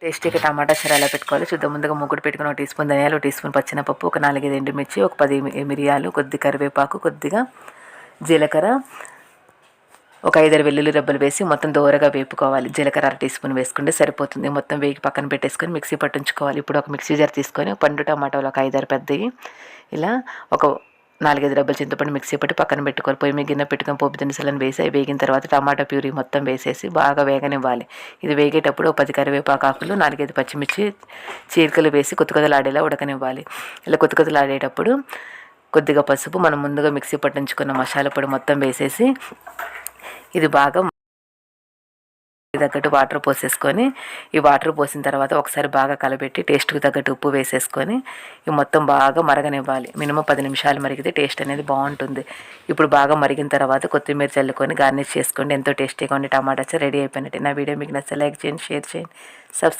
టేస్టీగా టమాటా చారు ఎలా పెట్టుకోవాలో చూద్దాం. ముందుగా ముగ్గురు పెట్టుకుని 1 టీ స్పూన్ ధనియాలు, 1 టీ స్పూన్ పచ్చినపప్పు, ఒక 4-5 ఎండుమిర్చి, ఒక 10 మిరియాలు, కొద్ది కరివేపాకు, కొద్దిగా జీలకర్ర, ఒక 5-6 వెల్లుల్లి రెబ్బలు వేసి మొత్తం దోరగా వేపుకోవాలి. జీలకర్ర 1 టీ స్పూన్ వేసుకుంటే సరిపోతుంది. మొత్తం వేగి పక్కన పెట్టేసుకొని మిక్సీ పట్టించుకోవాలి. ఇప్పుడు ఒక మిక్సీ జార్ తీసుకొని పండు టమాటాలు ఒక 5-6 పెద్దవి, ఇలా ఒక 4-5 డబ్బాలు చింతపండు మిక్సీ పట్టి పక్కన పెట్టుకోవాలి. పొయ్యి మీద గిన్నె పెట్టుకొని పోపు దినుసులను వేసి అవి వేగిన తర్వాత టమాటా ప్యూరీ మొత్తం వేసేసి బాగా వేగనివ్వాలి. ఇది వేగేటప్పుడు ఒక 10 కరివేపాకు ఆకులు, 4-5 పచ్చిమిర్చి చీలికలు వేసి కొద్దిలాడేలా ఉడకనివ్వాలి. ఇలా కొద్దిలాడేటప్పుడు కొద్దిగా పసుపు, మనం ముందుగా మిక్సీ పట్టించుకున్న మసాలా పొడి మొత్తం వేసేసి ఇది బాగా తగ్గట్టు వాటర్ పోసేసుకొని, ఈ వాటర్ పోసిన తర్వాత ఒకసారి బాగా కలబెట్టి టేస్ట్కి తగ్గట్టు ఉప్పు వేసేసుకొని ఈ మొత్తం బాగా మరగనివ్వాలి. మినిమం 10 నిమిషాలు మరిగితే టేస్ట్ అనేది బాగుంటుంది. ఇప్పుడు బాగా మరిగిన తర్వాత కొత్తిమీర చల్లుకొని గార్నిష్ చేసుకోండి. ఎంతో టేస్టీగా ఉండి టమాటా చారు రెడీ అయిపోయినట్టు. నా వీడియో మీకు నచ్చితే లైక్ చేయండి, షేర్ చేయండి, సబ్స్క్రైబ్